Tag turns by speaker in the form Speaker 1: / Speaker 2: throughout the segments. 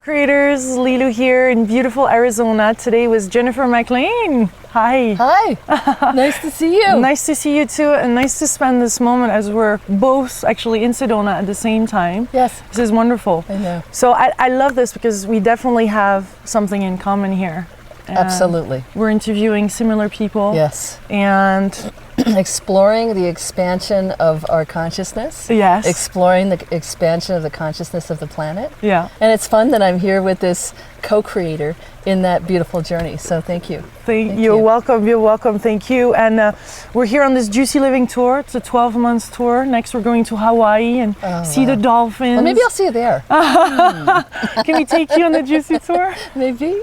Speaker 1: Creators, Lilu here in beautiful Arizona. Today with Jennifer McLean. Hi.
Speaker 2: Hi. Nice to see you.
Speaker 1: Nice to see you too, and nice to spend this moment as we're both actually in Sedona at the same time.
Speaker 2: Yes.
Speaker 1: This is wonderful.
Speaker 2: I know.
Speaker 1: So I love this because we definitely have something in common here.
Speaker 2: Absolutely.
Speaker 1: We're interviewing similar people.
Speaker 2: Yes.
Speaker 1: And
Speaker 2: exploring the expansion of our consciousness.
Speaker 1: yes.
Speaker 2: Exploring the expansion of the consciousness of the planet.
Speaker 1: Yeah.
Speaker 2: And it's fun that I'm here with this co-creator in that beautiful journey. So thank you.
Speaker 1: You're welcome. You're welcome. Thank you. And we're here on this Juicy Living tour. It's a 12-month tour. Next, we're going to Hawaii and see the dolphins.
Speaker 2: Well, maybe I'll see you there.
Speaker 1: Can we take you on the Juicy tour?
Speaker 2: Maybe.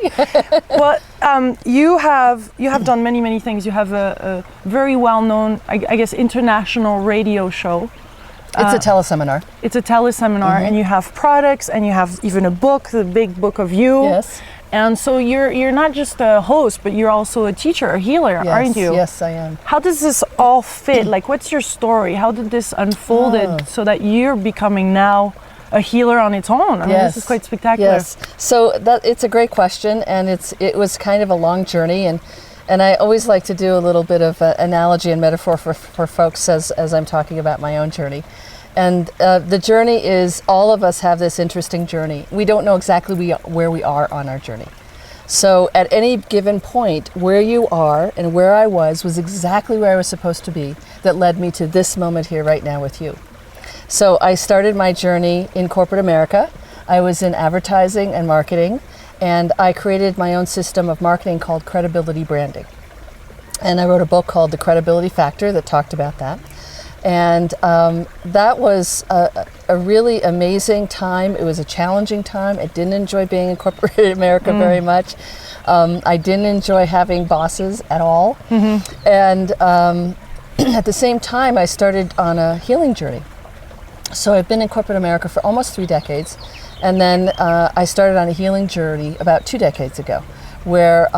Speaker 1: Well, you have done many things. You have a very well-known, I guess, international radio show.
Speaker 2: It's a teleseminar.
Speaker 1: It's a teleseminar, and you have products, and you have even a book, the big book of you.
Speaker 2: Yes.
Speaker 1: And so you're not just a host, but you're also a teacher, a healer, aren't you?
Speaker 2: Yes, I am.
Speaker 1: How does this all fit? Like, what's your story? How did this unfold so that you're becoming now a healer on its own? I mean, this is quite spectacular.
Speaker 2: Yes. So it's a great question, and it was kind of a long journey, and I always like to do a little bit of analogy and metaphor for folks as I'm talking about my own journey. And the journey is, all of us have this interesting journey. We don't know exactly where we are on our journey. So at any given point, where you are and where I was exactly where I was supposed to be, that led me to this moment here right now with you. So I started my journey in corporate America. I was in advertising and marketing, and I created my own system of marketing called credibility branding. And I wrote a book called The Credibility Factor that talked about that. And that was a really amazing time. It was a challenging time. I didn't enjoy being in corporate America very much. I didn't enjoy having bosses at all. And at the same time, I started on a healing journey. So I've been in corporate America for almost 3 decades. And then I started on a healing journey about 2 decades ago, where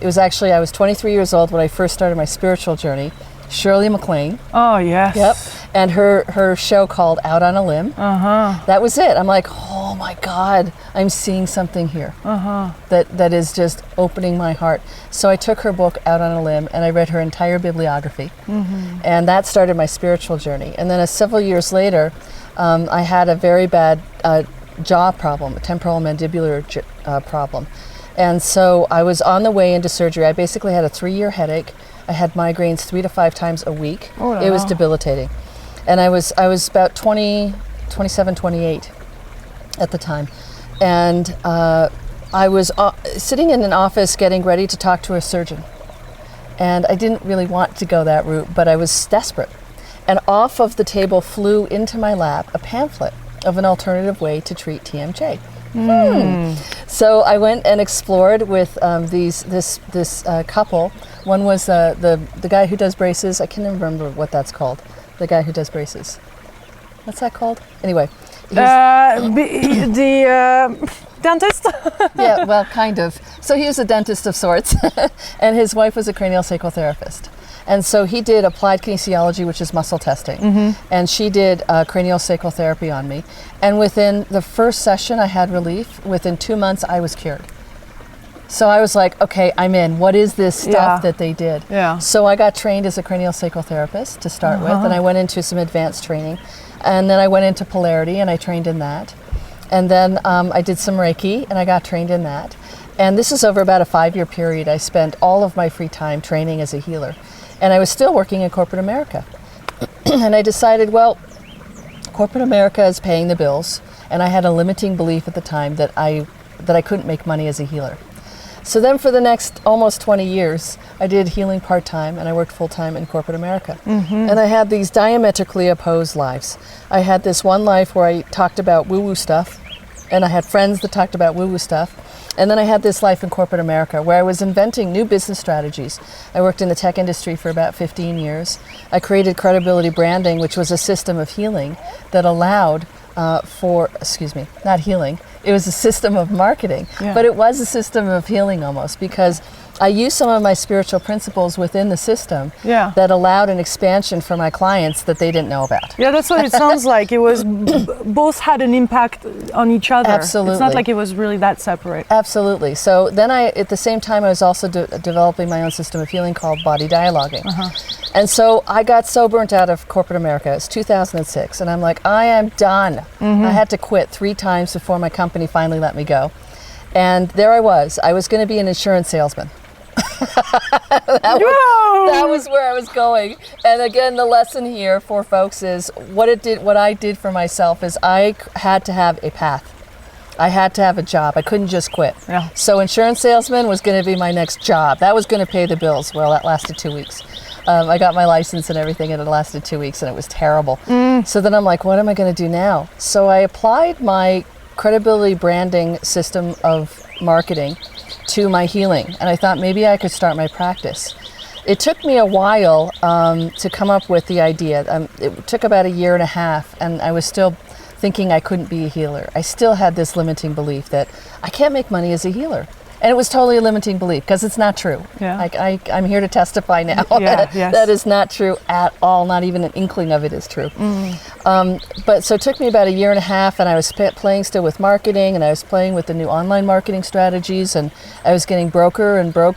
Speaker 2: it was actually, I was 23 years old when I first started my spiritual journey. Shirley McLean.
Speaker 1: Oh, yes.
Speaker 2: Yep. And her show called Out on a Limb. That was it. I'm like, oh my God, I'm seeing something here that is just opening my heart. So I took her book Out on a Limb and I read her entire bibliography. And that started my spiritual journey. And then several years later, I had a very bad jaw problem, a temporal mandibular problem. And so I was on the way into surgery. I basically had a 3-year headache. I had migraines 3 to 5 times a week.
Speaker 1: Oh,
Speaker 2: it was debilitating. And I was about 27, 28 at the time. And I was sitting in an office getting ready to talk to a surgeon. And I didn't really want to go that route, but I was desperate. And off of the table flew into my lap a pamphlet of an alternative way to treat TMJ. So I went and explored with this couple. One was the guy who does braces. I can't remember what that's called. The guy who does braces. What's that called? Anyway.
Speaker 1: The dentist?
Speaker 2: Yeah, well, kind of. So he was a dentist of sorts, and his wife was a cranial sacral therapist. And so he did applied kinesiology, which is muscle testing, and she did cranial sacral therapy on me. And within the first session, I had relief. Within 2 months, I was cured. So I was like, okay, I'm in. What is this stuff that they did?
Speaker 1: Yeah.
Speaker 2: So I got trained as a cranial sacral therapist to start with, and I went into some advanced training. And then I went into polarity, and I trained in that. And then I did some Reiki, and I got trained in that. And this is over about a 5-year period. I spent all of my free time training as a healer. And I was still working in corporate America. And I decided, well, corporate America is paying the bills, and I had a limiting belief at the time that I couldn't make money as a healer. So then for the next almost 20 years, I did healing part-time, and I worked full-time in corporate America. And I had these diametrically opposed lives. I had this one life where I talked about woo-woo stuff, and I had friends that talked about woo-woo stuff. And then I had this life in corporate America where I was inventing new business strategies. I worked in the tech industry for about 15 years. I created credibility branding, which was a system of healing that allowed not healing, it was a system of marketing, but it was a system of healing almost, because I used some of my spiritual principles within the system that allowed an expansion for my clients that they didn't know about.
Speaker 1: Yeah, that's what it sounds like. It was both had an impact on each other.
Speaker 2: Absolutely.
Speaker 1: It's not like it was really that separate.
Speaker 2: Absolutely. So then at the same time, I was also developing my own system of healing called body dialoguing. And so I got so burnt out of corporate America. It's 2006. And I'm like, I am done. I had to quit 3 times before my company finally let me go. And there I was. I was going to be an insurance salesman. that was where I was going. And again, the lesson here for folks is what I did for myself is I had to have a path. I had to have a job. I couldn't just quit.
Speaker 1: Yeah.
Speaker 2: So insurance salesman was going to be my next job. That was going to pay the bills. Well, that lasted 2 weeks. I got my license and everything, and it lasted 2 weeks, and it was terrible. So then I'm like, what am I going to do now? So I applied my credibility branding system of marketing to my healing, and I thought maybe I could start my practice. It took me a while to come up with the idea. It took about 1.5 years, and I was still thinking I couldn't be a healer. I still had this limiting belief that I can't make money as a healer. And it was totally a limiting belief because it's not true.
Speaker 1: Yeah.
Speaker 2: I'm here to testify now that is not true at all. Not even an inkling of it is true. But so it took me about 1.5 years, and I was playing still with marketing, and I was playing with the new online marketing strategies, and I was getting broker. And I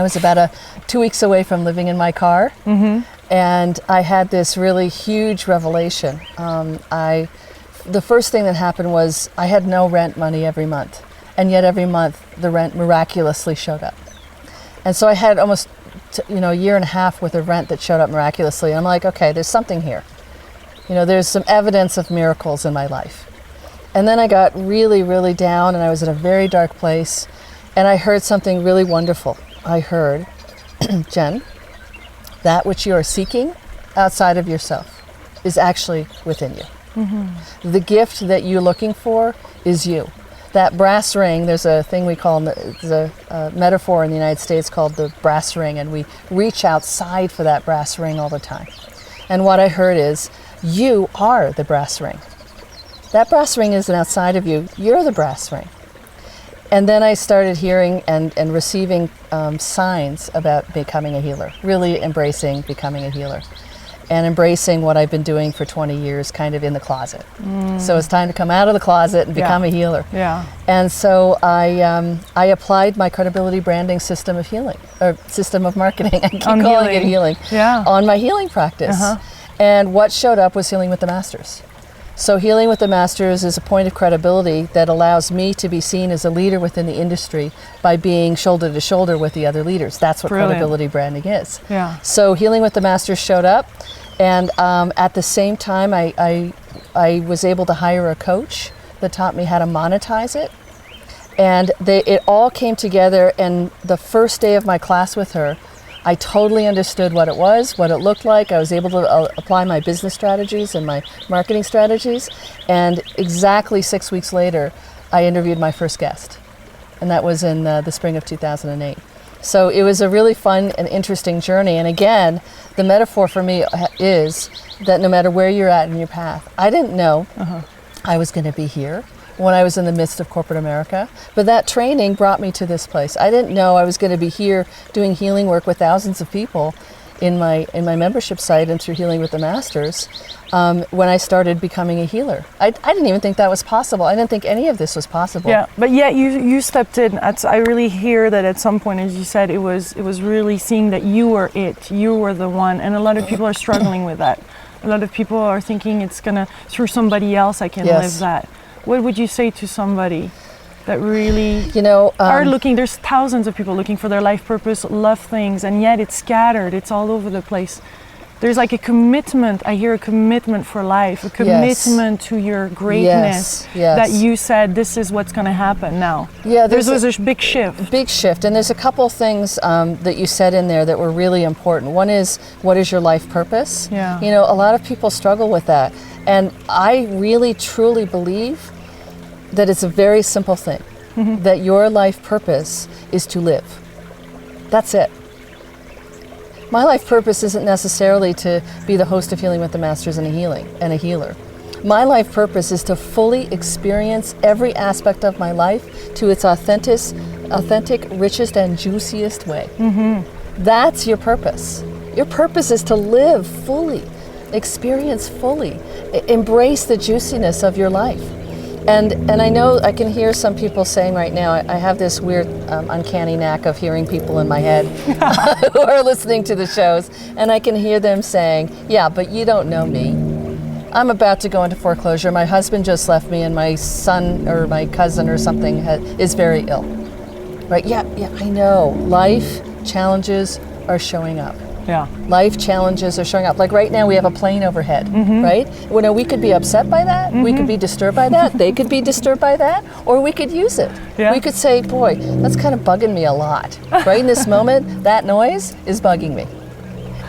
Speaker 2: was about 2 weeks away from living in my car. And I had this really huge revelation. The first thing that happened was I had no rent money every month. And yet every month the rent miraculously showed up. And so I had almost 1.5 years worth of rent that showed up miraculously. And I'm like, okay, there's something here. There's some evidence of miracles in my life. And then I got really, really down, and I was in a very dark place, and I heard something really wonderful. I heard, Jen, that which you are seeking outside of yourself is actually within you. The gift that you're looking for is you. That brass ring, there's a thing we call, there's a metaphor in the United States called the brass ring, and we reach outside for that brass ring all the time. And what I heard is, you are the brass ring. That brass ring isn't outside of you, you're the brass ring. And then I started hearing and receiving signs about becoming a healer, really embracing becoming a healer. And embracing what I've been doing for 20 years kind of in the closet. So it's time to come out of the closet and become a healer. And so I applied my credibility branding system of healing, or system of marketing, I keep calling it healing, on my healing practice. And what showed up was Healing with the Masters. So Healing with the Masters is a point of credibility that allows me to be seen as a leader within the industry by being shoulder to shoulder with the other leaders. That's what credibility branding is. So Healing with the Masters showed up, and at the same time I was able to hire a coach that taught me how to monetize it. And it all came together, and the first day of my class with her, I totally understood what it was, what it looked like. I was able to apply my business strategies and my marketing strategies. And exactly 6 weeks later, I interviewed my first guest. And that was in the spring of 2008. So it was a really fun and interesting journey. And again, the metaphor for me is that no matter where you're at in your path, I didn't know I was going to be here when I was in the midst of corporate America. But that training brought me to this place. I didn't know I was going to be here doing healing work with thousands of people in my membership site and through Healing with the Masters when I started becoming a healer. I didn't even think that was possible. I didn't think any of this was possible.
Speaker 1: Yeah, but yet you stepped in. I really hear that at some point, as you said, it was really seeing that you were it. You were the one. And a lot of people are struggling with that. A lot of people are thinking it's going to, through somebody else, I can live that. What would you say to somebody that really are looking? There's thousands of people looking for their life purpose, love things, and yet it's scattered. It's all over the place. There's like a commitment. I hear a commitment for life, a commitment to your greatness that you said, this is what's going to happen now. Yeah, there's a big shift.
Speaker 2: Big shift. And there's a couple things that you said in there that were really important. One is, what is your life purpose?
Speaker 1: Yeah.
Speaker 2: A lot of people struggle with that. And I really, truly believe that it's a very simple thing, that your life purpose is to live. That's it. My life purpose isn't necessarily to be the host of Healing with the Masters and a healer. My life purpose is to fully experience every aspect of my life to its authentic authentic, richest, and juiciest way. That's your purpose. Your purpose is to live fully, experience fully, embrace the juiciness of your life. And I know I can hear some people saying right now, I have this weird uncanny knack of hearing people in my head who are listening to the shows, and I can hear them saying, yeah, but you don't know me. I'm about to go into foreclosure. My husband just left me, and my son or my cousin or something is very ill. Right? Yeah, I know. Life challenges are showing up.
Speaker 1: Yeah.
Speaker 2: Life challenges are showing up. Like right now we have a plane overhead, right? Well, we could be upset by that, we could be disturbed by that, they could be disturbed by that, or we could use it.
Speaker 1: Yeah.
Speaker 2: We could say, boy, that's kind of bugging me a lot. Right in this moment, that noise is bugging me.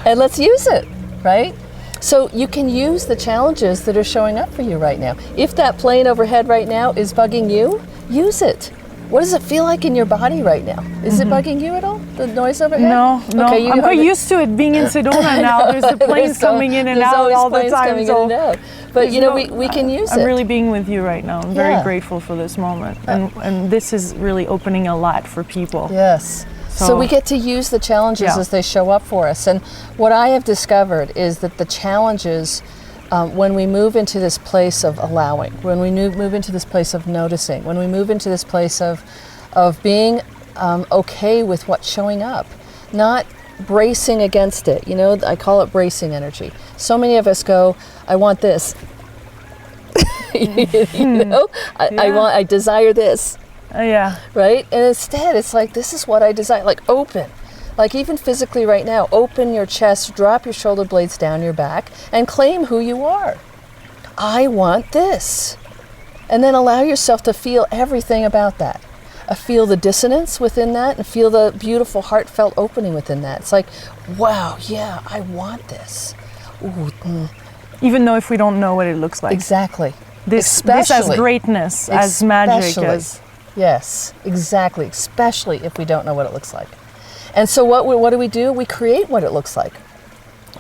Speaker 2: And let's use it, right? So you can use the challenges that are showing up for you right now. If that plane overhead right now is bugging you, use it. What does it feel like in your body right now? Is it bugging you at all, the noise overhead?
Speaker 1: No.
Speaker 2: Okay,
Speaker 1: I'm quite used to it being in Sedona now. There's the planes coming in and out all the time.
Speaker 2: But you know, we can use it.
Speaker 1: I'm really being with you right now. I'm very grateful for this moment. And this is really opening a lot for people.
Speaker 2: Yes. So we get to use the challenges as they show up for us. And what I have discovered is that the challenges, when we move into this place of allowing, when we move into this place of noticing, when we move into this place of being okay with what's showing up, not bracing against it. You know, I call it bracing energy. So many of us go, I want this. You know, I desire this.
Speaker 1: Yeah.
Speaker 2: Right? And instead, it's like, this is what I desire. Like, open. Like, even physically right now, open your chest, drop your shoulder blades down your back, and claim who you are. I want this. And then allow yourself to feel everything about that. Feel the dissonance within that, and feel the beautiful, heartfelt opening within that. It's like, wow, yeah, I want this. Ooh,
Speaker 1: Even though if we don't know what it looks like.
Speaker 2: Exactly.
Speaker 1: This as greatness, as magic, as...
Speaker 2: Yes, exactly. Especially if we don't know what it looks like. And so what do? We create what it looks like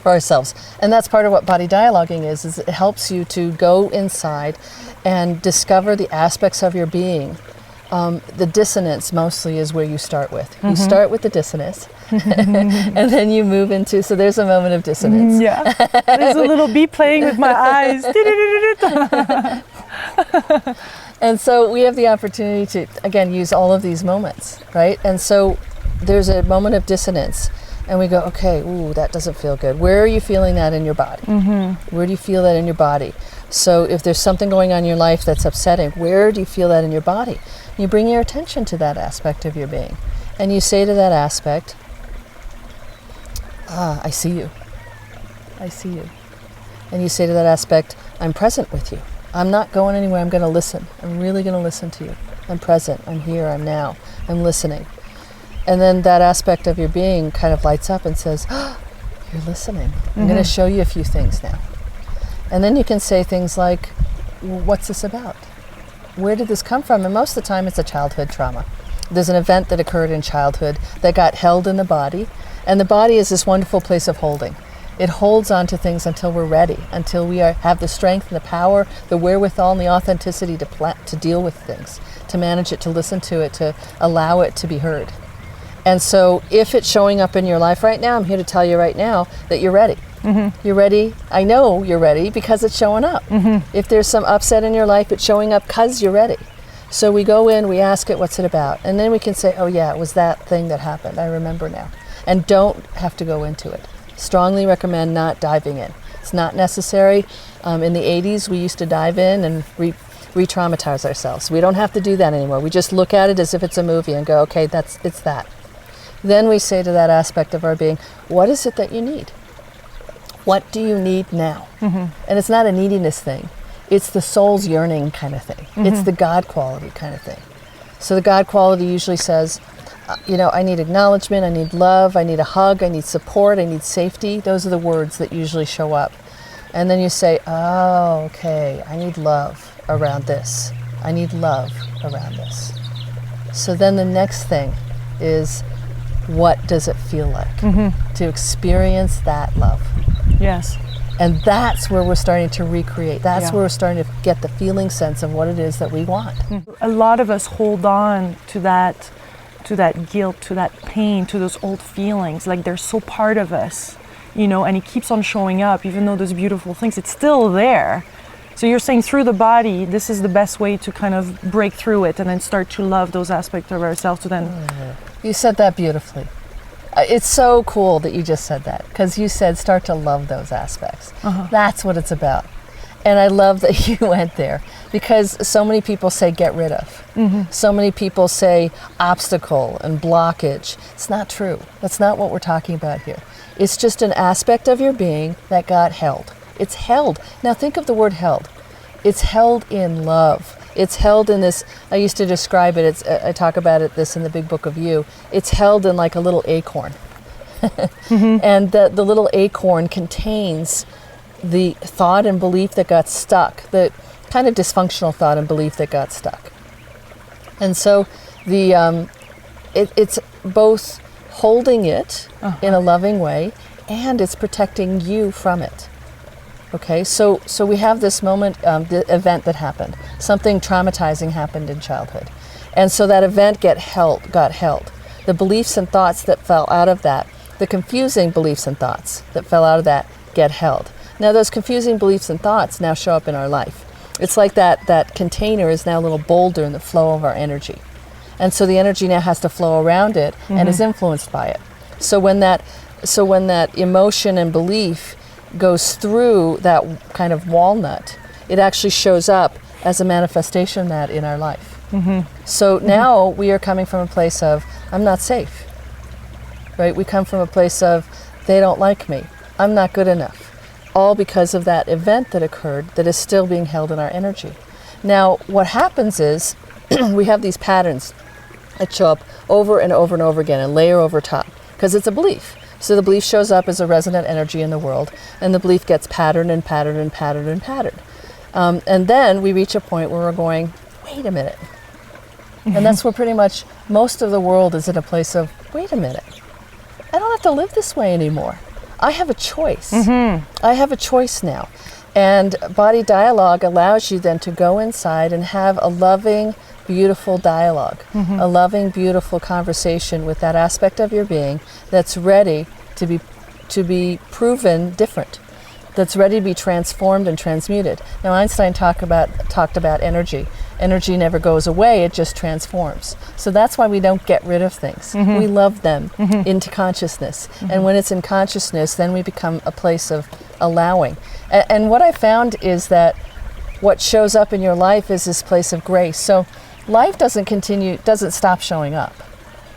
Speaker 2: for ourselves. And that's part of what body dialoguing is it helps you to go inside and discover the aspects of your being. The dissonance mostly is where you start with. You start with the dissonance, and then you move into, so there's a moment of dissonance.
Speaker 1: Yeah, there's a little bee playing with my eyes.
Speaker 2: And so we have the opportunity to, again, use all of these moments, right? And so there's a moment of dissonance, and we go, okay, ooh, that doesn't feel good. Where are you feeling that in your body? Where do you feel that in your body? So if there's something going on in your life that's upsetting, where do you feel that in your body? You bring your attention to that aspect of your being, and you say to that aspect, I see you. I see you. And you say to that aspect, I'm present with you. I'm not going anywhere. I'm going to listen. I'm really going to listen to you. I'm present. I'm here. I'm now. I'm listening. And then that aspect of your being kind of lights up and says, oh, you're listening. I'm going to show you a few things now. And then you can say things like, what's this about? Where did this come from? And most of the time it's a childhood trauma. There's an event that occurred in childhood that got held in the body. And the body is this wonderful place of holding. It holds on to things until we're ready, until we have the strength and the power, the wherewithal and the authenticity to deal with things, to manage it, to listen to it, to allow it to be heard. And so if it's showing up in your life right now, I'm here to tell you right now that you're ready. You're ready. I know you're ready because it's showing up. If there's some upset in your life, it's showing up because you're ready. So we go in, we ask it, what's it about? And then we can say, oh yeah, it was that thing that happened. I remember now. And don't have to go into it. Strongly recommend not diving in. It's not necessary. In the 80s, we used to dive in and re-traumatize ourselves. We don't have to do that anymore. We just look at it as if it's a movie and go, okay, it's that. Then we say to that aspect of our being, what is it that you need? What do you need now? And it's not a neediness thing. It's the soul's yearning kind of thing. It's the God quality kind of thing. So the God quality usually says, I need acknowledgement, I need love, I need a hug, I need support, I need safety. Those are the words that usually show up. And then you say, oh, okay, I need love around this. I need love around this. So then the next thing is, what does it feel like to experience that love?
Speaker 1: Yes.
Speaker 2: And that's where we're starting to recreate. That's where we're starting to get the feeling sense of what it is that we want.
Speaker 1: A lot of us hold on to that to that guilt, to that pain, to those old feelings. Like they're so part of us, and it keeps on showing up, even though those beautiful things, it's still there. So you're saying through the body, this is the best way to kind of break through it and then start to love those aspects of ourselves to then...
Speaker 2: You said that beautifully. It's so cool that you just said that, because you said start to love those aspects. That's what it's about. And I love that you went there, because so many people say get rid of. So many people say obstacle and blockage. It's not true. That's not what we're talking about here. It's just an aspect of your being that got held. It's held. Now think of the word held. It's held in love. It's held in this, I used to describe it, I talk about this in the Big Book of You. It's held in like a little acorn. And the little acorn contains the thought and belief that got stuck, the kind of dysfunctional thought and belief that got stuck. And so it's both holding it in a loving way, and it's protecting you from it. Okay, so we have this moment, the event that happened. Something traumatizing happened in childhood. And so that event got held. The beliefs and thoughts that fell out of that, the confusing beliefs and thoughts that fell out of that, get held. Now those confusing beliefs and thoughts now show up in our life. It's like that container is now a little boulder in the flow of our energy. And so the energy now has to flow around it and is influenced by it. So when that emotion and belief goes through that kind of walnut, it actually shows up as a manifestation of that in our life. So now we are coming from a place of, I'm not safe, right? We come from a place of, they don't like me, I'm not good enough, all because of that event that occurred that is still being held in our energy. Now, what happens is we have these patterns that show up over and over and over again and layer over top, because it's a belief. So the belief shows up as a resonant energy in the world, and the belief gets patterned and patterned and patterned and patterned. And then we reach a point where we're going, wait a minute. And that's where pretty much most of the world is in a place of, wait a minute, I don't have to live this way anymore. I have a choice. I have a choice now. And body dialogue allows you then to go inside and have a loving, beautiful dialogue, a loving, beautiful conversation with that aspect of your being that's ready to be proven different, that's ready to be transformed and transmuted. Now Einstein talked about energy. Energy never goes away, it just transforms. So that's why we don't get rid of things. We love them into consciousness. And when it's in consciousness, then we become a place of allowing. And what I found is that what shows up in your life is this place of grace. So life doesn't stop showing up.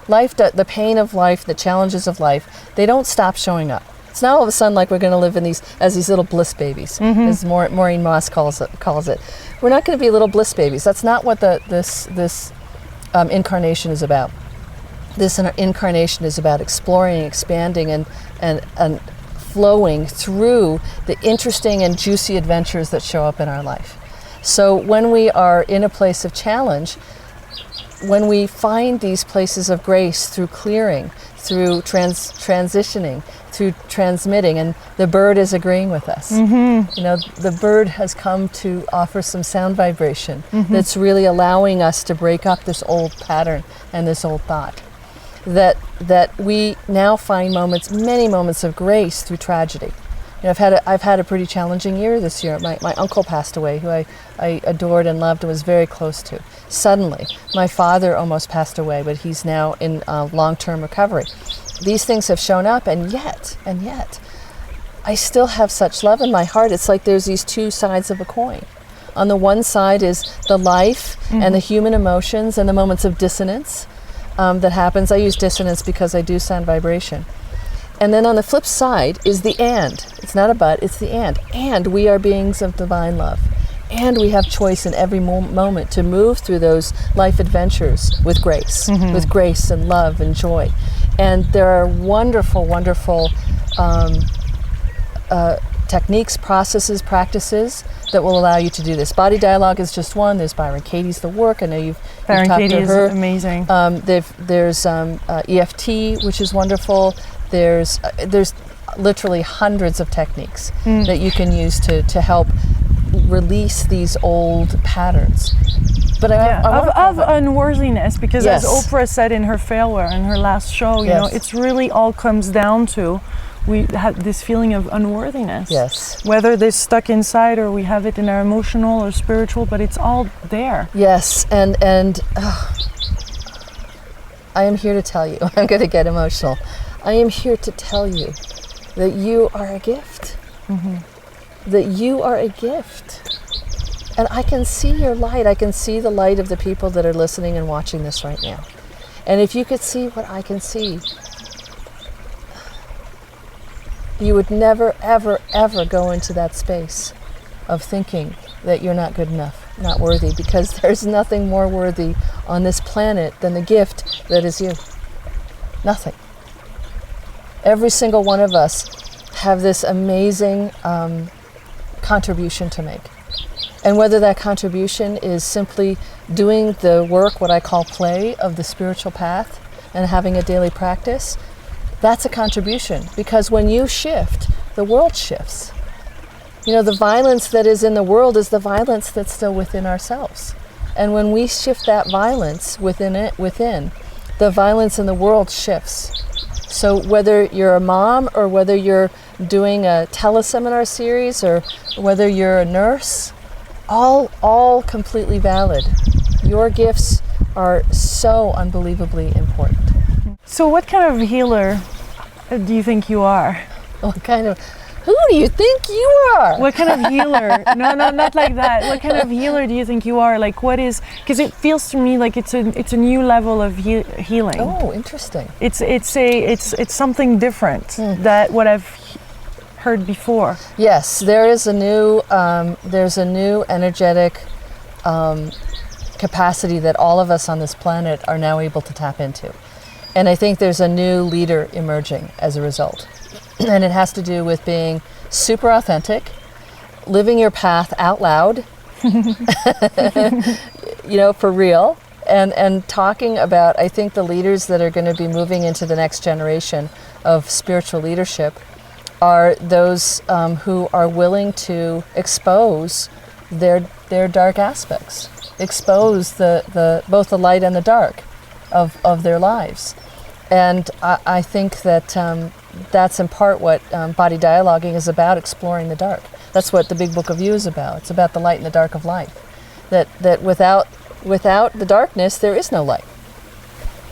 Speaker 2: The pain of life, the challenges of life, they don't stop showing up. It's not all of a sudden like we're going to live in these little bliss babies, as Maureen Moss calls it. We're not going to be little bliss babies. That's not what this incarnation is about. This incarnation is about exploring, expanding, and flowing through the interesting and juicy adventures that show up in our life. So when we are in a place of challenge, when we find these places of grace through clearing, through transitioning, through transmitting, and the bird is agreeing with us. The bird has come to offer some sound vibration that's really allowing us to break up this old pattern and this old thought. That we now find many moments of grace through tragedy. I've had a pretty challenging year this year. My uncle passed away, who I adored and loved and was very close to. Suddenly, my father almost passed away, but he's now in long-term recovery. These things have shown up, and yet, I still have such love in my heart. It's like there's these two sides of a coin. On the one side is the life and the human emotions and the moments of dissonance that happens. I use dissonance because I do sound vibration. And then on the flip side is the and. It's not a but, it's the and. And we are beings of divine love. And we have choice in every moment to move through those life adventures with grace and love and joy. And there are wonderful, wonderful techniques, processes, practices that will allow you to do this. Body dialogue is just one. There's Byron Katie's The Work. I know you've talked to her.
Speaker 1: Is amazing.
Speaker 2: There's EFT, which is wonderful. There's literally hundreds of techniques that you can use to help release these old patterns. But
Speaker 1: of unworthiness, because
Speaker 2: Yes.
Speaker 1: as Oprah said in her failure, in her last show, you know,
Speaker 2: Yes.
Speaker 1: it's really all comes down to we have this feeling of unworthiness.
Speaker 2: Yes.
Speaker 1: Whether they're stuck inside or we have it in our emotional or spiritual, but it's all there.
Speaker 2: Yes, and I am here to tell you, I'm going to get emotional. I am here to tell you that you are a gift. That you are a gift. And I can see your light. I can see the light of the people that are listening and watching this right now. And if you could see what I can see, you would never, ever, ever go into that space of thinking that you're not good enough, not worthy, because there's nothing more worthy on this planet than the gift that is you. Nothing. Every single one of us have this amazing contribution to make. And whether that contribution is simply doing the work, what I call play, of the spiritual path and having a daily practice, that's a contribution. Because when you shift, the world shifts. You know, the violence that is in the world is the violence that's still within ourselves. And when we shift that violence within, the violence in the world shifts. So whether you're a mom or whether you're doing a teleseminar series or whether you're a nurse, all completely valid. Your gifts are so unbelievably important.
Speaker 1: So what kind of healer do you think you are?
Speaker 2: Who do you think you are?
Speaker 1: What kind of healer? No, not like that. What kind of healer do you think you are? Like, what is? Because it feels to me like it's a new level of healing.
Speaker 2: Oh, interesting.
Speaker 1: It's something different that what I've heard before.
Speaker 2: Yes, there is a new there's a new energetic capacity that all of us on this planet are now able to tap into, and I think there's a new leader emerging as a result. And it has to do with being super authentic, living your path out loud, you know, for real, and talking about, I think the leaders that are going to be moving into the next generation of spiritual leadership are those who are willing to expose their dark aspects, expose the both the light and the dark of their lives. And I think that that's in part what body dialoguing is about, exploring the dark. That's what the Big Book of You is about. It's about the light and the dark of life. That without the darkness, there is no light.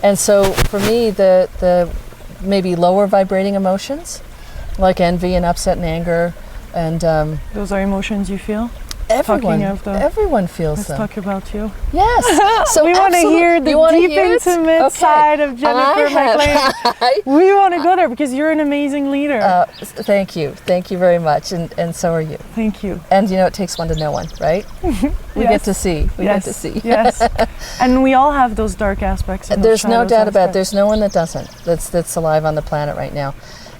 Speaker 2: And so for me, the maybe lower vibrating emotions, like envy and upset and anger, and
Speaker 1: those are emotions you feel?
Speaker 2: Everyone feels
Speaker 1: let's
Speaker 2: them.
Speaker 1: Talk about you.
Speaker 2: Yes. So
Speaker 1: we want to hear the deep, intimate side of Jennifer McLean. We want to go there because you're an amazing leader.
Speaker 2: Thank you. Thank you very much. And so are you.
Speaker 1: Thank you.
Speaker 2: And you know, it takes one to know one, right? We get to see. We get to see.
Speaker 1: Yes. And we all have those dark aspects. And
Speaker 2: there's no doubt about it. There's no one that doesn't, that's alive on the planet right now.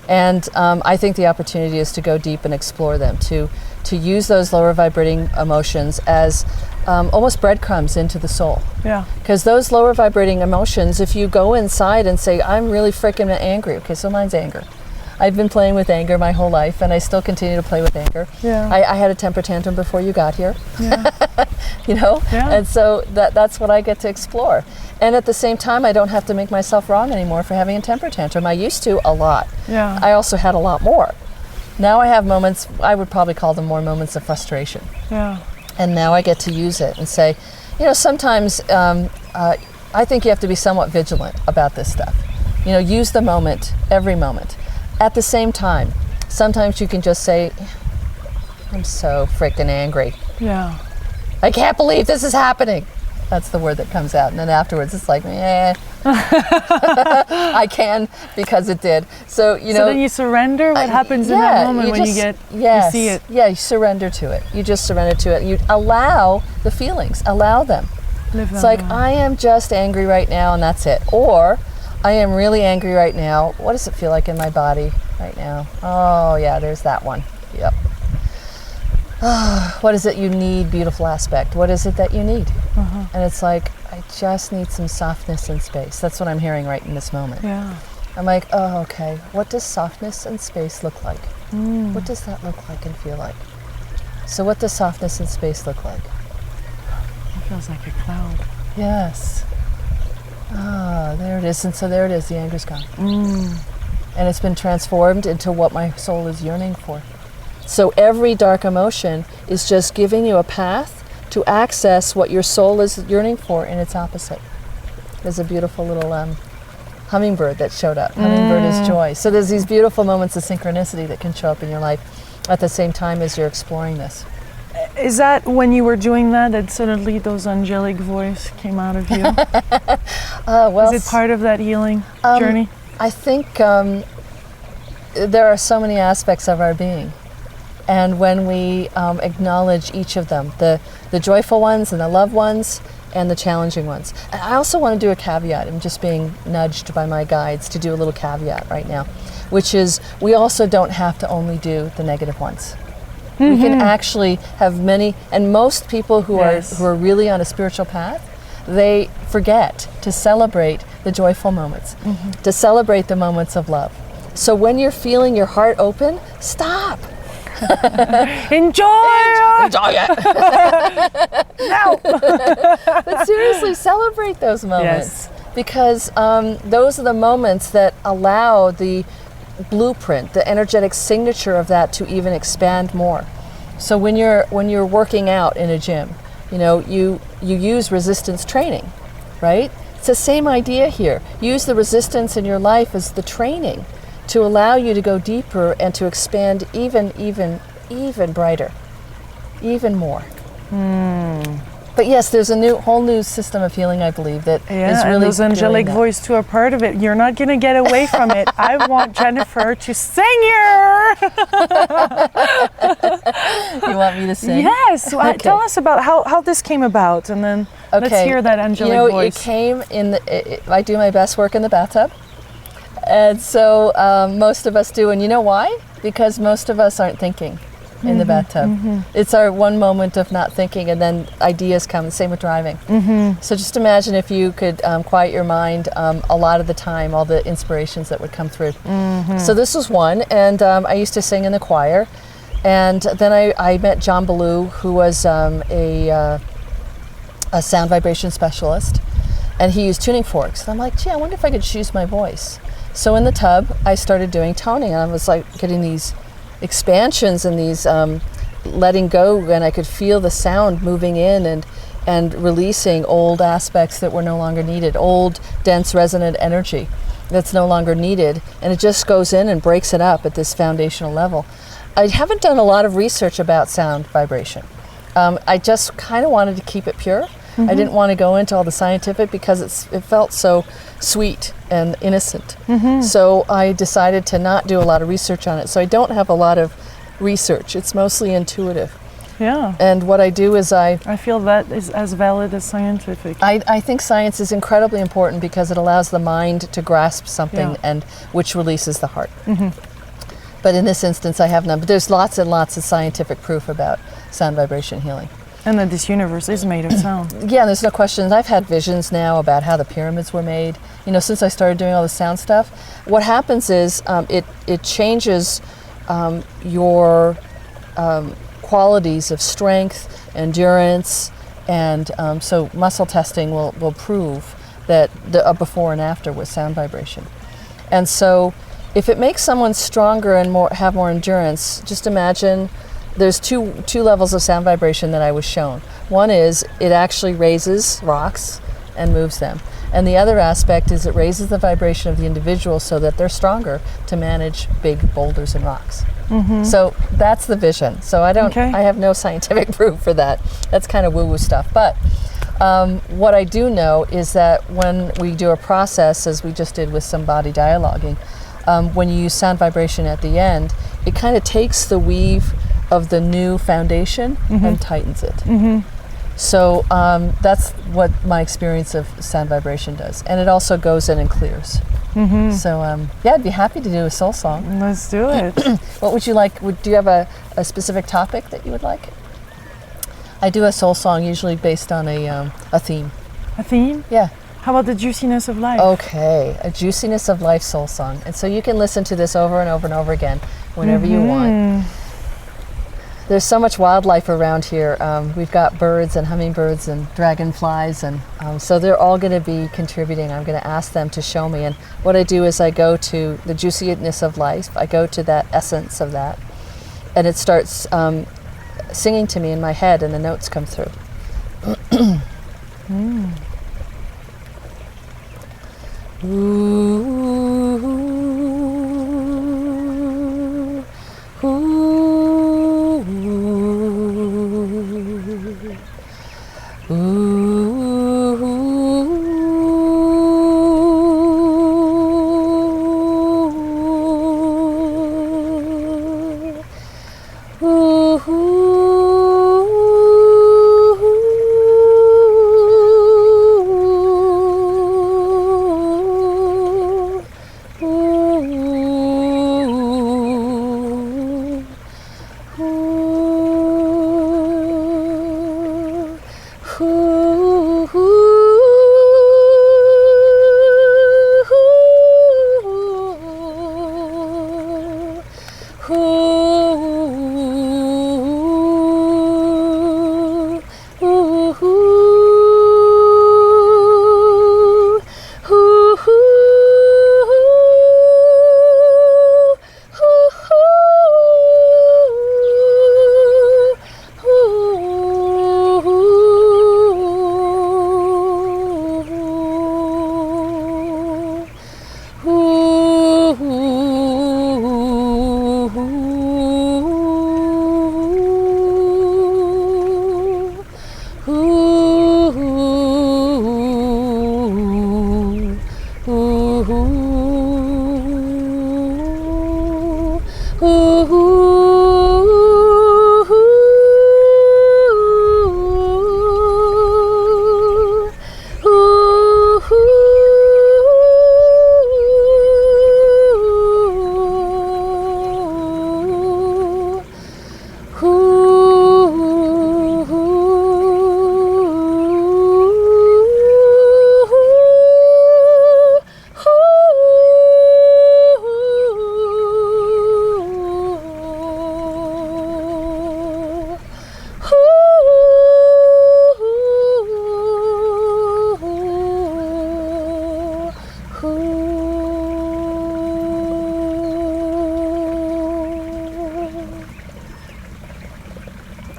Speaker 2: And I think the opportunity is to go deep and explore them, to use those lower vibrating emotions as almost breadcrumbs into the soul.
Speaker 1: Yeah.
Speaker 2: Because those lower vibrating emotions, if you go inside and say, I'm really freaking angry. Okay, so mine's anger. I've been playing with anger my whole life, and I still continue to play with anger.
Speaker 1: Yeah.
Speaker 2: I had a temper tantrum before you got here.
Speaker 1: Yeah.
Speaker 2: You know?
Speaker 1: Yeah.
Speaker 2: And so that's what I get to explore. And at the same time, I don't have to make myself wrong anymore for having a temper tantrum. I used to a lot.
Speaker 1: Yeah.
Speaker 2: I also had a lot more. Now I have moments, I would probably call them more moments of frustration.
Speaker 1: Yeah.
Speaker 2: And now I get to use it and say, you know, sometimes I think you have to be somewhat vigilant about this stuff. You know, use the moment, every moment. At the same time, sometimes you can just say, I'm so freaking angry.
Speaker 1: Yeah.
Speaker 2: I can't believe this is happening. That's the word that comes out. And then afterwards it's like, I can because it did. So, you know.
Speaker 1: So then you surrender? What happens in that moment when you see it?
Speaker 2: Yeah, you surrender to it. You just surrender to it. You allow the feelings, allow them. It's like, I am just angry right now and that's it. Or, I am really angry right now. What does it feel like in my body right now? Oh yeah, there's that one. Yep. What is it you need, beautiful aspect? What is it that you need? And it's like, I just need some softness and space. That's what I'm hearing right in this moment.
Speaker 1: Yeah.
Speaker 2: I'm like, oh, okay. What does softness and space look like? What does that look like and feel like? So what does softness and space look like?
Speaker 1: Feels like a cloud.
Speaker 2: Yes. Ah, there it is. And so there it is. The anger's gone. And it's been transformed into what my soul is yearning for. So every dark emotion is just giving you a path to access what your soul is yearning for in its opposite. There's a beautiful little hummingbird that showed up. Hummingbird is joy. So there's these beautiful moments of synchronicity that can show up in your life at the same time as you're exploring this.
Speaker 1: Is that when you were doing that suddenly those angelic voice came out of you?
Speaker 2: Well,
Speaker 1: is it part of that healing journey?
Speaker 2: I think there are so many aspects of our being. And when we acknowledge each of them, the joyful ones and the loved ones and the challenging ones. And I also want to do a caveat. I'm just being nudged by my guides to do a little caveat right now, which is we also don't have to only do the negative ones. We can actually have many, and most people who are really on a spiritual path, they forget to celebrate the joyful moments, to celebrate the moments of love. So when you're feeling your heart open, stop.
Speaker 1: Enjoy
Speaker 2: it.
Speaker 1: No.
Speaker 2: But seriously, celebrate those moments, because those are the moments that allow the blueprint, the energetic signature of that to even expand more. So when you're working out in a gym, you use resistance training, right? It's the same idea here. Use the resistance in your life as the training to allow you to go deeper and to expand even brighter, even more. But yes, there's a whole new system of healing, I believe, that is really
Speaker 1: and those angelic
Speaker 2: that.
Speaker 1: voice too are part of it. You're not going to get away from it. I want Jennifer to sing here.
Speaker 2: You want me to sing?
Speaker 1: Yes.
Speaker 2: Okay.
Speaker 1: Tell us about how this came about, and then let's hear that angelic voice.
Speaker 2: It came in I do my best work in the bathtub. And so most of us do. And you know why? Because most of us aren't thinking in the bathtub. It's our one moment of not thinking, and then ideas come. The same with driving. So just imagine if you could quiet your mind a lot of the time, all the inspirations that would come through. So this was one, and I used to sing in the choir. And then I met John Ballou, who was a sound vibration specialist, and he used tuning forks. And I'm like, gee, I wonder if I could just use my voice. So in the tub, I started doing toning, and I was like getting these expansions and these letting go, and I could feel the sound moving in and releasing old aspects that were no longer needed, old dense resonant energy that's no longer needed, and it just goes in and breaks it up at this foundational level. I haven't done a lot of research about sound vibration. I just kind of wanted to keep it pure. I didn't want to go into all the scientific because it felt so sweet and innocent. So I decided to not do a lot of research on it. So I don't have a lot of research. It's mostly intuitive.
Speaker 1: Yeah.
Speaker 2: And what I do is I
Speaker 1: feel that is as valid as scientific.
Speaker 2: I think science is incredibly important because it allows the mind to grasp something, and which releases the heart. But in this instance, I have none. But there's lots and lots of scientific proof about sound vibration healing.
Speaker 1: And that this universe is made of sound.
Speaker 2: Yeah, there's no question. I've had visions now about how the pyramids were made. Since I started doing all the sound stuff, what happens is it changes your qualities of strength, endurance, and so muscle testing will prove that a before and after with sound vibration. And so if it makes someone stronger and have more endurance, just imagine there's two levels of sound vibration that I was shown. One is it actually raises rocks and moves them. And the other aspect is it raises the vibration of the individual so that they're stronger to manage big boulders and rocks. So that's the vision. So I have no scientific proof for that. That's kind of woo-woo stuff. But what I do know is that when we do a process, as we just did with some body dialoguing, when you use sound vibration at the end, it kind of takes the weave of the new foundation and tightens it. So that's what my experience of sound vibration does. And it also goes in and clears. So I'd be happy to do a soul song.
Speaker 1: Let's do it.
Speaker 2: What would you like? Do you have a specific topic that you would like? I do a soul song usually based on a theme.
Speaker 1: A theme?
Speaker 2: Yeah.
Speaker 1: How about the juiciness of life?
Speaker 2: Okay, a juiciness of life soul song. And so you can listen to this over and over and over again whenever you want. there's so much wildlife around here. We've got birds and hummingbirds and dragonflies, and so they're all going to be contributing. I'm going to ask them to show me. And what I do is I go to the juiciness of life. I go to that essence of that, and it starts singing to me in my head, and the notes come through.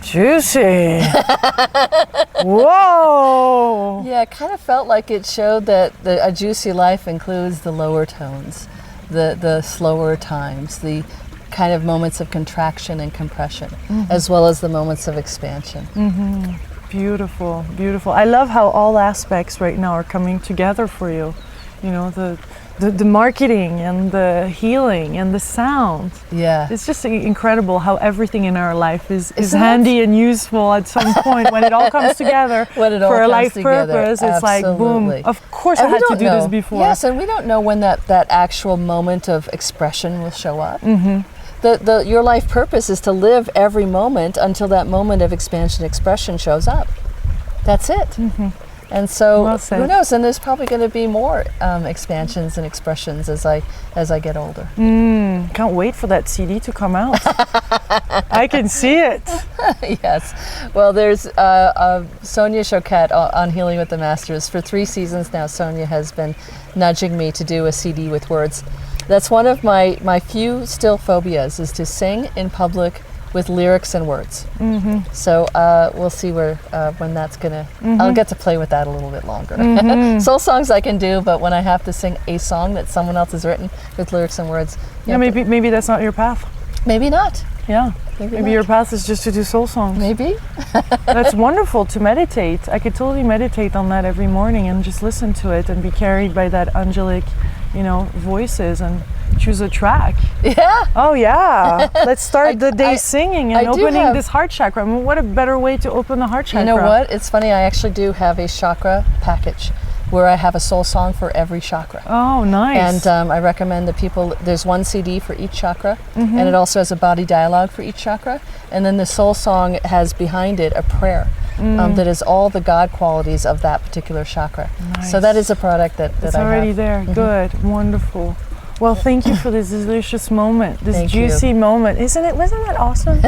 Speaker 1: Juicy. Whoa.
Speaker 2: Yeah, it kind of felt like it showed that a juicy life includes the lower tones, the slower times, the kind of moments of contraction and compression, as well as the moments of expansion.
Speaker 1: Beautiful, beautiful. I love how all aspects right now are coming together for you. You know, the marketing and the healing and the sound.
Speaker 2: Yeah.
Speaker 1: It's just incredible how everything in our life is handy and useful at some point when it all comes together
Speaker 2: When it all
Speaker 1: for a
Speaker 2: comes
Speaker 1: life
Speaker 2: together,
Speaker 1: purpose. It's like, boom,
Speaker 2: absolutely.
Speaker 1: of course
Speaker 2: And
Speaker 1: I
Speaker 2: we
Speaker 1: had to
Speaker 2: don't
Speaker 1: do this
Speaker 2: know.
Speaker 1: before.
Speaker 2: Yes, and we don't know when that actual moment of expression will show up. Your life purpose is to live every moment until that moment of expansion expression shows up. That's it. And so,
Speaker 1: Well said.
Speaker 2: who knows? And there's probably going to be more expansions and expressions as I get older.
Speaker 1: Can't wait for that CD to come out. I can see it.
Speaker 2: Yes. Well, there's Sonia Choquette on Healing with the Masters. For 3 seasons now, Sonia has been nudging me to do a CD with words. That's one of my few still phobias, is to sing in public with lyrics and words. So we'll see when that's gonna. I'll get to play with that a little bit longer. Soul songs I can do, but when I have to sing a song that someone else has written with lyrics and words,
Speaker 1: Yeah, maybe that's not your path.
Speaker 2: maybe not.
Speaker 1: Yeah.
Speaker 2: Maybe
Speaker 1: Maybe
Speaker 2: not.
Speaker 1: your path is just to do soul songs.
Speaker 2: Maybe.
Speaker 1: That's wonderful to meditate. I could totally meditate on that every morning and just listen to it and be carried by that angelic, voices and choose a track.
Speaker 2: Yeah.
Speaker 1: Oh yeah. Let's start the day
Speaker 2: I-
Speaker 1: singing
Speaker 2: I
Speaker 1: and
Speaker 2: do
Speaker 1: opening
Speaker 2: have-
Speaker 1: this heart chakra. I mean, what a better way to open the heart chakra.
Speaker 2: You know what? It's funny. I actually do have a chakra package where I have a soul song for every chakra.
Speaker 1: Oh, nice.
Speaker 2: And I recommend that people, there's one CD for each chakra, and it also has a body dialogue for each chakra. And then the soul song has behind it a prayer that is all the God qualities of that particular chakra.
Speaker 1: Nice.
Speaker 2: So that is a product that
Speaker 1: It's
Speaker 2: I
Speaker 1: already
Speaker 2: have.
Speaker 1: there. Good. Wonderful. Well, thank you for this delicious moment, this
Speaker 2: Thank you.
Speaker 1: juicy moment. Wasn't that awesome?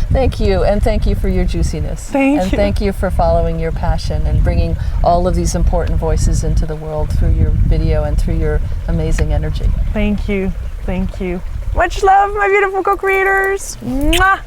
Speaker 2: Thank you, and thank you for your juiciness.
Speaker 1: Thank
Speaker 2: and
Speaker 1: you.
Speaker 2: thank you for following your passion and bringing all of these important voices into the world through your video and through your amazing energy.
Speaker 1: Thank you. Thank you. Much love, my beautiful co-creators. Mwah!